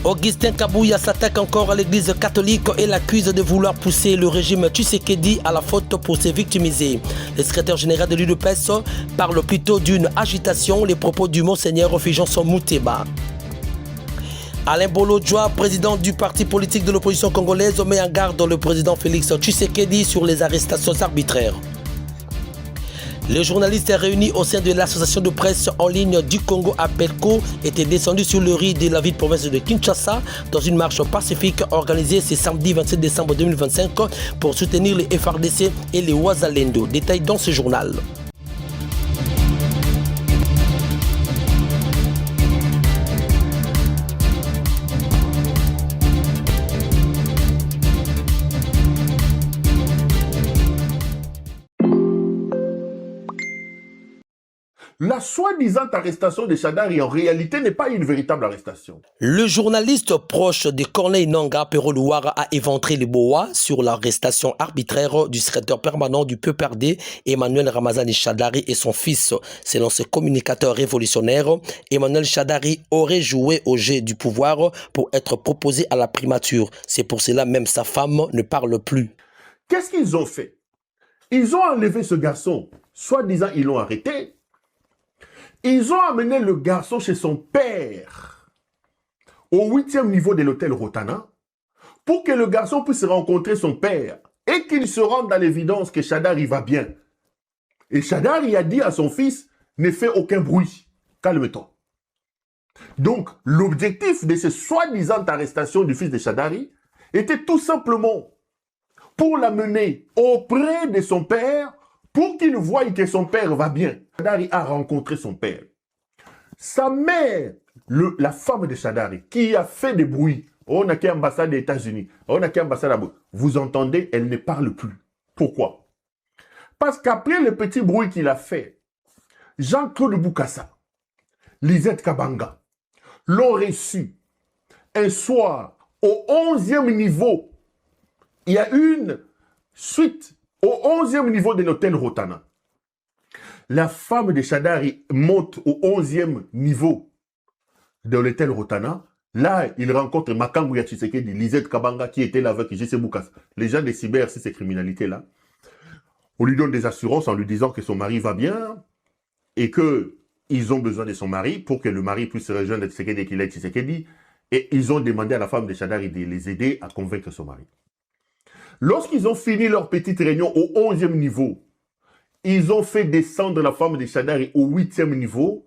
Augustin Kabouya s'attaque encore à l'église catholique et l'accuse de vouloir pousser le régime Tshisekedi à la faute pour se victimiser. Le secrétaire général de l'UDPS parle plutôt d'une agitation. Les propos du monseigneur Fijanson Mouteba. Alain Bolodjoa, président du parti politique de l'opposition congolaise, met en garde le président Félix Tshisekedi sur les arrestations arbitraires. Les journalistes réunis au sein de l'association de presse en ligne du Congo APELCO étaient descendus sur le riz de la ville province de Kinshasa dans une marche pacifique organisée ce samedi 27 décembre 2025 pour soutenir les FRDC et les Ouazalendo. Détail dans ce journal. La soi-disant arrestation de Shadari, en réalité, n'est pas une véritable arrestation. Le journaliste proche de Corneille Nangaa Peroluara a éventré les boas sur l'arrestation arbitraire du secrétaire permanent du PPRD, Emmanuel Ramazani Shadari et son fils. Selon ce communicateur révolutionnaire, Emmanuel Shadari aurait joué au jeu du pouvoir pour être proposé à la primature. C'est pour cela même sa femme ne parle plus. Qu'est-ce qu'ils ont fait? Ils ont enlevé ce garçon. Soi-disant, ils l'ont arrêté. Ils ont amené le garçon chez son père au 8e niveau de l'hôtel Rotana pour que le garçon puisse rencontrer son père et qu'il se rende dans l'évidence que Shadari va bien. Et Shadari a dit à son fils, ne fais aucun bruit, calme-toi. Donc, l'objectif de cette soi-disant arrestation du fils de Shadari était tout simplement pour l'amener auprès de son père pour qu'il voie que son père va bien. Shadari a rencontré son père. Sa mère, la femme de Shadari, qui a fait des bruits, on a qu'à l'ambassade des États-Unis, on a qu'à l'ambassade à vous entendez, elle ne parle plus. Pourquoi? Parce qu'après le petit bruit qu'il a fait, Jean-Claude Boukassa, Lisette Kabanga, l'ont reçu un soir au 11e niveau. Il y a une suite au 11e niveau de l'hôtel Rotana. La femme de Shadari monte au 11e niveau de l'hôtel Rotana. Là, il rencontre Makambu Tshisekedi, Lisette Kabanga qui était là avec J.C. Boukas. Les gens des cyber, c'est ces criminalités-là. On lui donne des assurances en lui disant que son mari va bien et qu'ils ont besoin de son mari pour que le mari puisse rejoindre Tshisekedi et qu'il ait Tshisekedi. Et ils ont demandé à la femme de Shadari de les aider à convaincre son mari. Lorsqu'ils ont fini leur petite réunion au 11e niveau, ils ont fait descendre la femme de Shadari au 8e niveau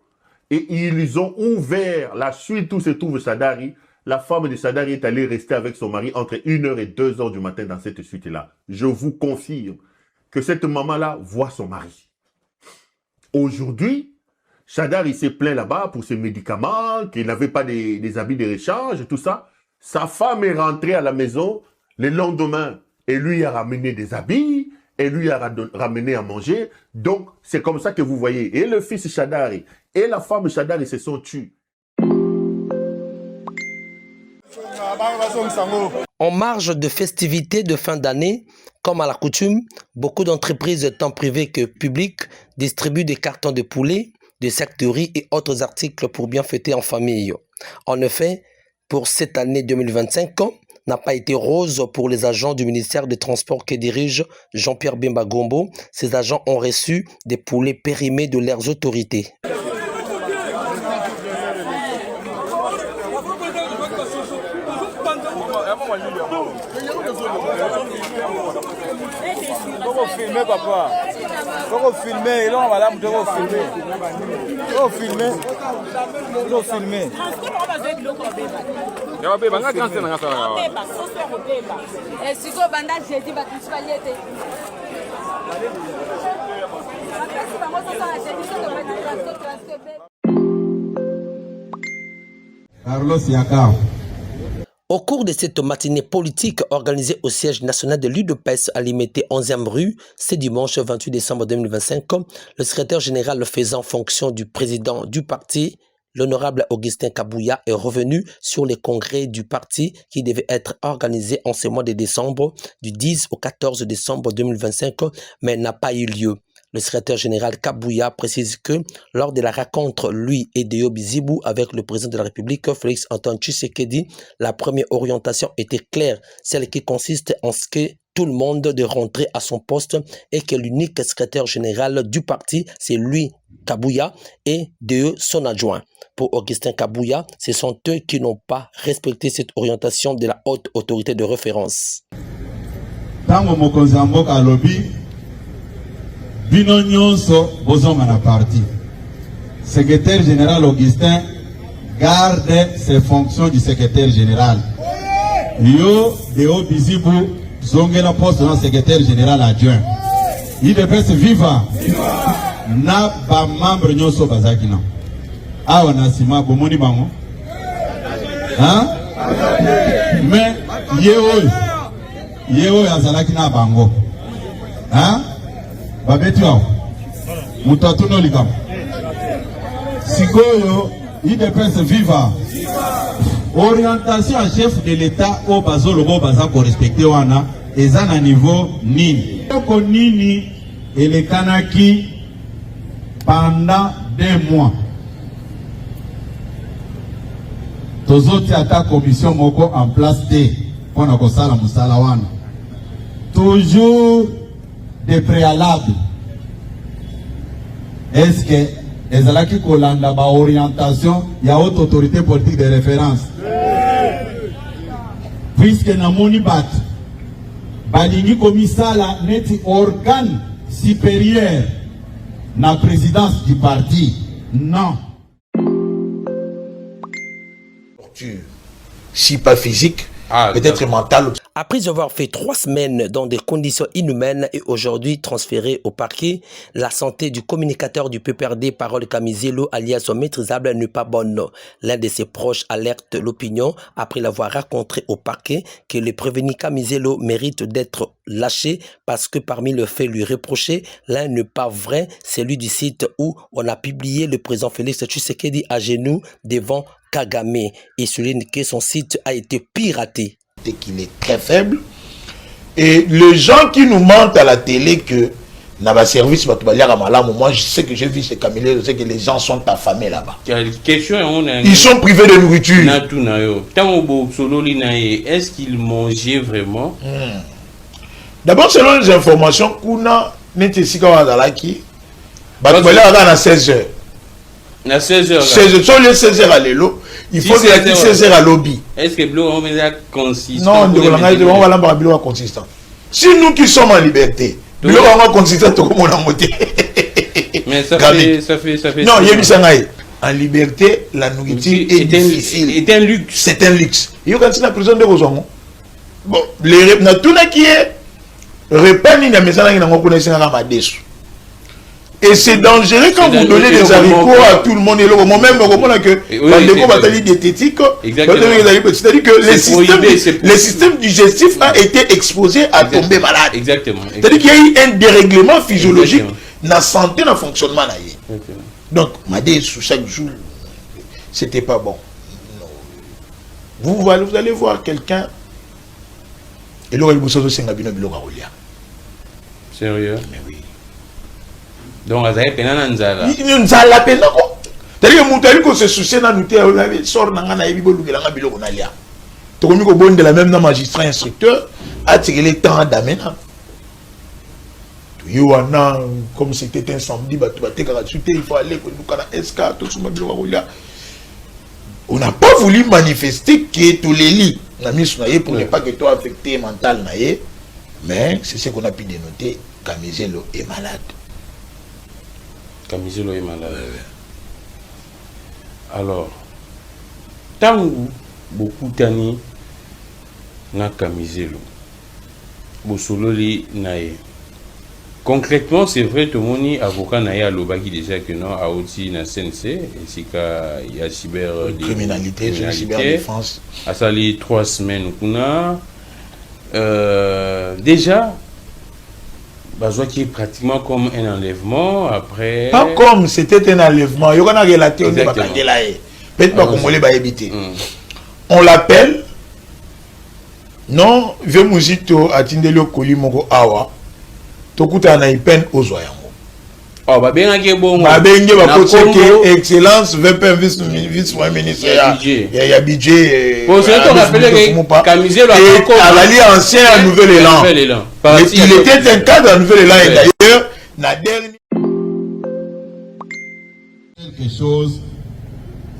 et ils ont ouvert la suite où se trouve Shadari. La femme de Shadari est allée rester avec son mari entre 1h et 2h du matin dans cette suite-là. Je vous confirme que cette maman-là voit son mari. Aujourd'hui, Shadari s'est plaint là-bas pour ses médicaments, qu'il n'avait pas des habits de rechange, tout ça. Sa femme est rentrée à la maison le lendemain. Et lui a ramené des habits, et lui a ramené à manger. Donc, c'est comme ça que vous voyez. Et le fils Shadari et la femme Shadari se sont tués. En marge de festivités de fin d'année, comme à la coutume, beaucoup d'entreprises tant privées que publiques distribuent des cartons de poulet, des sacs de riz et autres articles pour bien fêter en famille. En effet, pour cette année 2025, n'a pas été rose pour les agents du ministère des Transports que dirige Jean-Pierre Bemba Gombo. Ces agents ont reçu des poulets périmés de leurs autorités. Filmer papa. Faut filmer, là madame, faut filmer. Faut filmer. Faut filmer. Ya beba nga kanse na ngasa. Siko banda jeudi batusfaliete. Carlos Yakar. Au cours de cette matinée politique organisée au siège national de l'UDPS à Limité 11e rue, ce dimanche 28 décembre 2025, le secrétaire général faisant fonction du président du parti, l'honorable Augustin Kabouya, est revenu sur les congrès du parti qui devaient être organisés en ce mois de décembre, du 10 au 14 décembre 2025, mais n'a pas eu lieu. Le secrétaire général Kabouya précise que lors de la rencontre, lui et Deo Bizibou avec le président de la République, Félix Antoine Tshisekedi, la première orientation était claire, celle qui consiste en ce que tout le monde de rentrer à son poste et que l'unique secrétaire général du parti, c'est lui, Kabouya, et Deo son adjoint. Pour Augustin Kabouya, ce sont eux qui n'ont pas respecté cette orientation de la haute autorité de référence. Tango mokonzi ya mboka alobi bino nyonso bozonga na parti. Secrétaire général Augustin garde ses fonctions du secrétaire général. Yo Deo Bizibou zongela poste na secrétaire général adjoint. IDPS viva. Na ba membre nyonso bazaki na. Awa na sima bomoni bango. Hein? Mais Yeo yazalaki na bango. Hein? Babeti wao. Mutatu no likam. Sikoyo, IDPS viva. Orientation à chef de l'État au bazolobo baza ko respecter wana eza na niveau nini. Ko nini elekanaki pendant 2 mois. Tozoti ata commission moko en place te pona ko sala musala wana. Toujours des préalables. Est-ce que ezalaki kolanda ba orientation ya haute autorité politique de référence? Puisque na moni bat balingi komisala neti organe supérieur na présidence du parti. Non. Si pas physique, peut-être mental. Après avoir fait 3 semaines dans des conditions inhumaines et aujourd'hui transféré au parquet, la santé du communicateur du PPRD Parole Kamizelo alias maîtrisable n'est pas bonne. L'un de ses proches alerte l'opinion après l'avoir rencontré au parquet que le prévenu Kamizelo mérite d'être lâché parce que parmi les faits lui reprochés, l'un n'est pas vrai, celui du site où on a publié le président Félix Tshisekedi à genoux devant Kagame et souligne que son site a été piraté. Qu'il est très faible. Et les gens qui nous mentent à la télé que n'a pas service, moi je sais que j'ai vu ces camélés, je sais que les gens sont affamés là-bas. Ils sont privés de nourriture. Est-ce qu'ils mangeaient vraiment? D'abord, selon les informations qu'on a, à 16 heures. À 16 heures. 16 heures à l'élo. Il faut qu'il y ait 16 heures à lobby. Est-ce que Blo est consistant? Non, on va l'embarquer consistant. Si nous qui sommes en liberté, Blo est consistant, tout le monde a monté. Mais ça fait. Non, il y a en liberté, la nourriture est difficile. C'est un luxe. C'est un luxe. Il y a quand la prison de Rosango. Bon, les tout qui est repas ni la maison qui n'a pas connaissé à Madesu. Et c'est dangereux quand vous donnez des haricots à tout le monde. Et moi-même, je comprends que les diététiques, c'est-à-dire que le système digestif a été exposé à tomber malade. Exactement. C'est-à-dire qu'il y a eu un dérèglement physiologique dans la santé, dans le fonctionnement. Donc, madé sous chaque jour, c'était pas bon. Vous allez voir quelqu'un, et là, il vous sauve aussi un abîme. Sérieux? Mais oui. Donc, vous avez peine nzala. Nzala peine quoi. C'est-à-dire que moutali ko se soucier na nous sort na na yebi bolukela nga biloko na lia. To komi ko bonde la même na magistrat instructeur a tiré le temps d'amena. Tu wana comme c'était un samedi ba tu baté il faut aller ko lukana SK to suma biloko lia. On n'a pas voulu manifester que tous les lits na mis na ye pour ne pas que toi affecté mental na ye, mais c'est ce qu'on a pu dénoter. Kamizelo est malade. Kamizelo est malade. Alors, tant beaucoup d'années na Kamizelo, Bosololi nae. Concrètement, c'est vrai, tout le monde avocat nae à l'obaki déjà que non, a aussi na CNC, ainsi qu'il y a cybercriminalité, cyberdéfense. À ça les 3 semaines qu'on a. Déjà. Bazoua qui est pratiquement comme un enlèvement après. Pas comme c'était un enlèvement. Il y a une relation de Bakandelae. Peut-être pas comme on l'a évité. On l'appelle. Non, Vemuzito a Tindelo Koli Mongo Awa. Tokuta na ipen Ozoyango. Oh, bah bien que bon. Bah bien que excellence VP vice-premier ministre il y a budget. Bon, c'est toi rappelé que Camisé a allé ancien à Nouvel Élan. Il était un cadre à Nouvel Élan et d'ailleurs la dernière quelque chose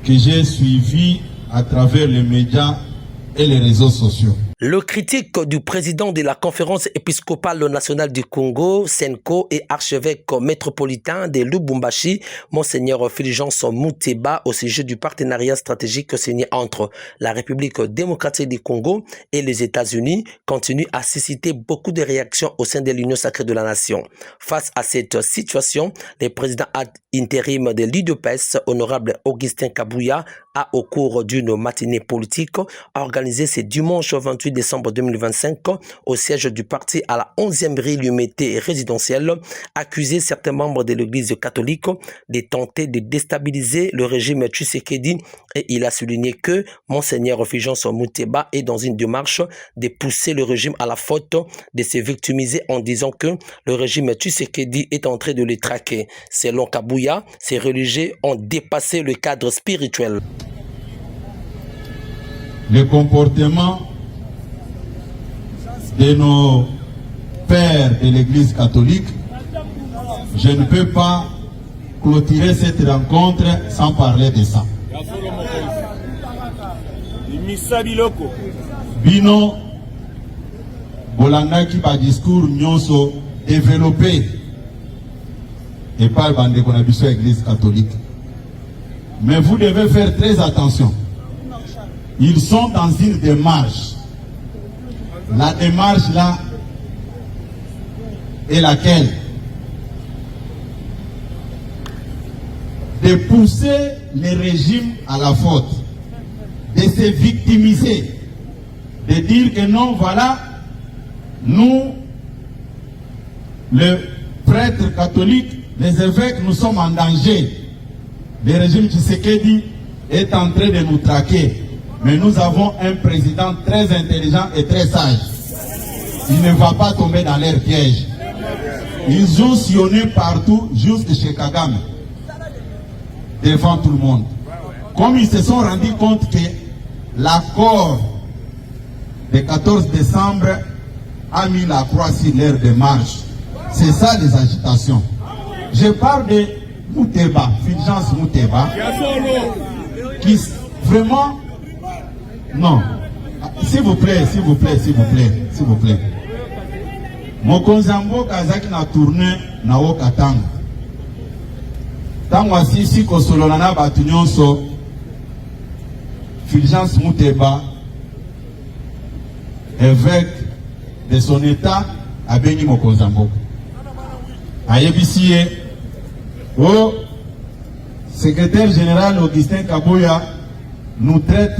que j'ai suivi à travers les médias et les réseaux sociaux. Le critique du président de la conférence épiscopale nationale du Congo, Senko, et archevêque métropolitain de Lubumbashi, Monseigneur Fulgence Muteba, au sujet du partenariat stratégique signé entre la République démocratique du Congo et les États-Unis, continue à susciter beaucoup de réactions au sein de l'Union sacrée de la nation. Face à cette situation, le président ad intérim de l'UDPS, honorable Augustin Kabouya, a, au cours d'une matinée politique, organisé ce dimanche 28 décembre 2025 au siège du parti à la 11e rue Lumete résidentielle, accusé certains membres de l'église catholique de tenter de déstabiliser le régime Tshisekedi, et il a souligné que Monseigneur Fulgence Muteba est dans une démarche de pousser le régime à la faute, de se victimiser en disant que le régime Tshisekedi est en train de les traquer. Selon Kabouya, ces religieux ont dépassé le cadre spirituel. Le comportement de nos pères de l'Église catholique, je ne peux pas clôturer cette rencontre sans parler de ça. Bino bolanda qui par discours nyonso développé et par bande qu'on a vu sur l'Église catholique. Mais vous devez faire très attention. Ils sont dans une démarche. La démarche là est laquelle? De pousser les régimes à la faute, de se victimiser, de dire que non, voilà, nous, les prêtres catholiques, les évêques, nous sommes en danger. Le régime Tshisekedi est en train de nous traquer. Mais nous avons un président très intelligent et très sage. Il ne va pas tomber dans leur piège. Ils ont sillonné partout, jusque chez Kagame, devant tout le monde. Comme ils se sont rendus compte que l'accord du 14 décembre a mis la croix sur leur démarche. C'est ça les agitations. Je parle de Muteba, Fulgence Muteba, qui vraiment... Non, s'il vous plaît, s'il vous plaît, s'il vous plaît, s'il vous plaît. Mokonzambo Kazaki na tourné na Okatanga. Tango asisi kosolona na batu nyonso, Fulgence Muteba, évêque de son état, a béni Mokonzambo. Ayebisie, au secrétaire général Augustin Kabouya nous traite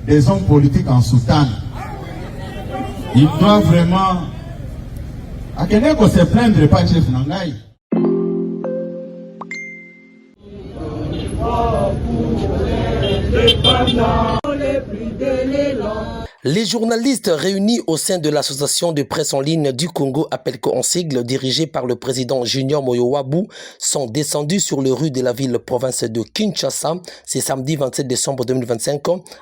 des hommes politiques en soutane. Il doit vraiment... À quelqu'un qu'on se plaindre pas chef Nangaï. Les journalistes réunis au sein de l'association de presse en ligne du Congo, APELCO en sigle, dirigée par le président Junior Moyowabu, sont descendus sur les rues de la ville-province de Kinshasa ce samedi 27 décembre 2025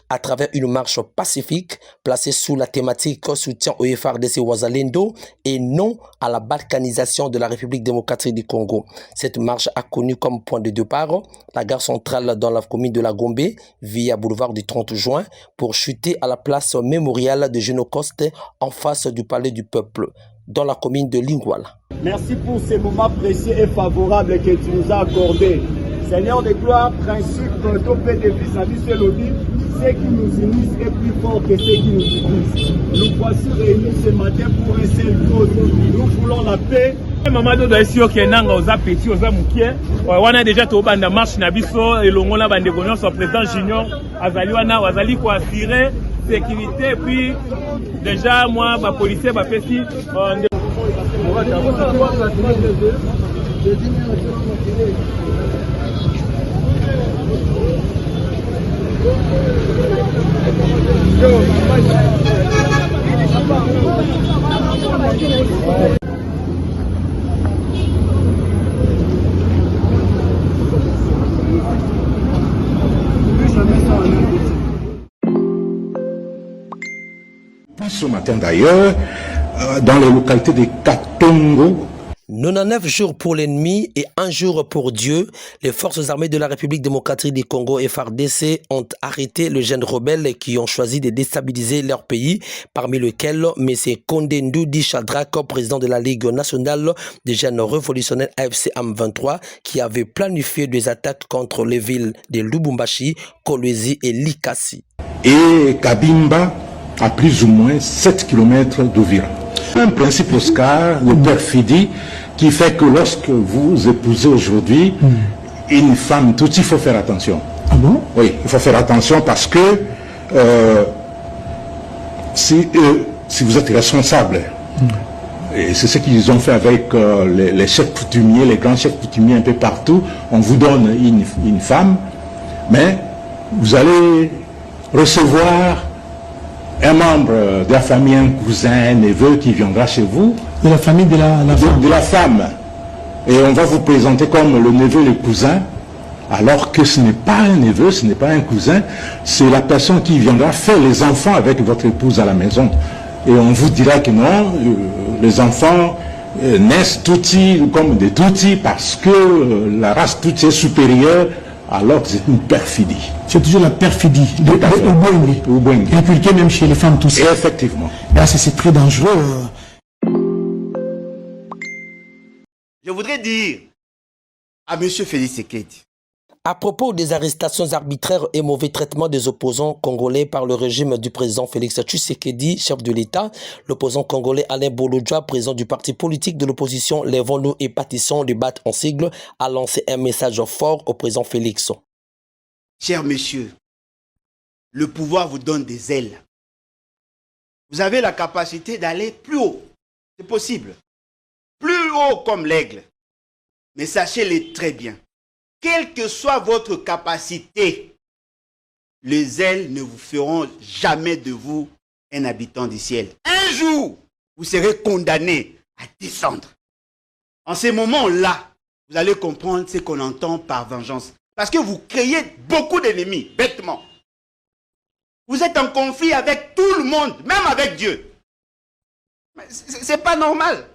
à travers une marche pacifique placée sous la thématique soutien au FARDC Wazalendo et non à la balkanisation de la République démocratique du Congo. Cette marche a connu comme point de départ la gare centrale dans la commune de la Gombe via boulevard du 30 juin pour chuter à la place mémorial de Génocoste en face du palais du peuple dans la commune de Lingwala. Merci pour ces moments précieux et favorables que tu nous as accordés. Seigneur de gloire, principe topé depuis sa vie, c'est le dit, ceux qui nous unissent est plus fort que ceux qui nous divisent. Nous voici réunis ce matin pour un seul cause. Nous voulons la paix. Maman dodo esio kenanga oza petit oza mukie wana déjà to banda marche na biso elongo na bande gonyo so président Junior azali wana wazali ko assurer sécurité puis déjà moi ba policier ba pesi Ce matin d'ailleurs, dans les localités de Katongo. 99 jours pour l'ennemi et 1 jour pour Dieu, les forces armées de la République démocratique du Congo FARDC ont arrêté les jeunes rebelles qui ont choisi de déstabiliser leur pays, parmi lesquels M. Condé Ndoudi Chadrak, président de la Ligue nationale des jeunes révolutionnaires AFC AM23, qui avait planifié des attaques contre les villes de Lubumbashi, Kolwezi et Likasi. Et Kabimba, à plus ou moins 7 km d'Ouvira. Un principe Oscar de perfidie qui fait que lorsque vous épousez aujourd'hui une femme toute, il faut faire attention. Ah bon? Oui, il faut faire attention parce que si vous êtes responsable, et c'est ce qu'ils ont fait avec les chefs coutumiers, les grands chefs coutumiers un peu partout, on vous donne une femme, mais vous allez recevoir un membre de la famille, un cousin, un neveu qui viendra chez vous. De la famille de la femme. De la femme. Et on va vous présenter comme le neveu et le cousin, alors que ce n'est pas un neveu, ce n'est pas un cousin, c'est la personne qui viendra faire les enfants avec votre épouse à la maison. Et on vous dira que non, les enfants naissent Tutsi comme des Tutsis parce que la race Tutsi est supérieure, alors que c'est une perfidie. C'est toujours la perfidie de Ubwengi. Inculquée même chez les femmes tous. Et effectivement. Là, c'est très dangereux. Je voudrais dire à M. Félix Tshisekedi. À propos des arrestations arbitraires et mauvais traitements des opposants congolais par le régime du président Félix Tshisekedi, chef de l'État, l'opposant congolais Alain Bolodja, président du parti politique de l'opposition Lèvons-nous et Pâtissons du BAT en sigle, a lancé un message fort au président Félix. Cher monsieur, le pouvoir vous donne des ailes. Vous avez la capacité d'aller plus haut. C'est possible. Plus haut comme l'aigle. Mais sachez-le très bien. Quelle que soit votre capacité, les ailes ne vous feront jamais de vous un habitant du ciel. Un jour, vous serez condamné à descendre. En ces moments-là, vous allez comprendre ce qu'on entend par vengeance. Parce que vous créez beaucoup d'ennemis, bêtement. Vous êtes en conflit avec tout le monde, même avec Dieu. Ce n'est pas normal.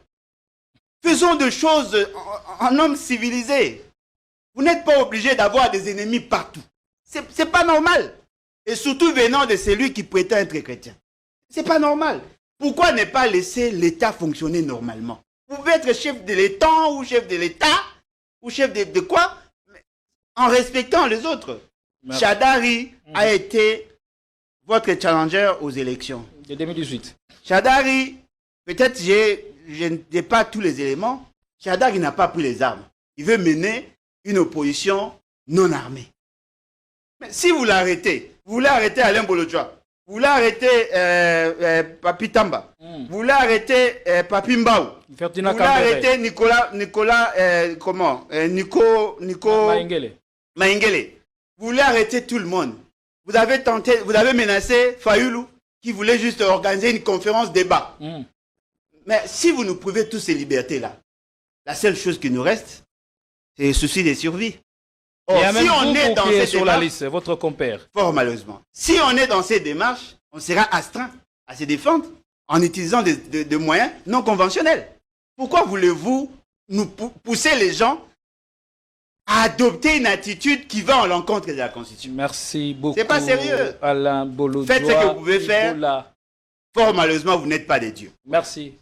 Faisons des choses en homme civilisé. Vous n'êtes pas obligé d'avoir des ennemis partout. Ce n'est pas normal. Et surtout venant de celui qui prétend être chrétien. Ce n'est pas normal. Pourquoi ne pas laisser l'État fonctionner normalement? Vous pouvez être chef de l'État ou chef de l'État ou chef de quoi? En respectant les autres. Merci. Chadari a été votre challenger aux élections. De 2018. Chadari, peut-être je n'ai pas tous les éléments. Chadari n'a pas pris les armes. Il veut mener une opposition non armée. Mais si vous l'arrêtez, vous voulez arrêter Alain Bolodja, vous voulez arrêter Papi Tamba, vous voulez arrêter Papi Mbao, vous voulez arrêter Nicolas Maïngele, vous voulez arrêter tout le monde. Vous avez tenté, vous avez menacé Fayoulou qui voulait juste organiser une conférence débat. Mais si vous nous prouvez toutes ces libertés-là, la seule chose qui nous reste, c'est le souci de survie. Or, si on est dans ces sur la liste, votre compère. Fort malheureusement. Si on est dans ces démarches, on sera astreint à se défendre en utilisant des moyens non conventionnels. Pourquoi voulez-vous nous pousser les gens à adopter une attitude qui va en l'encontre de la Constitution? Merci beaucoup. C'est pas sérieux. Alain Bolodja. Faites ce que vous pouvez faire. Fort malheureusement, vous n'êtes pas des dieux. Merci.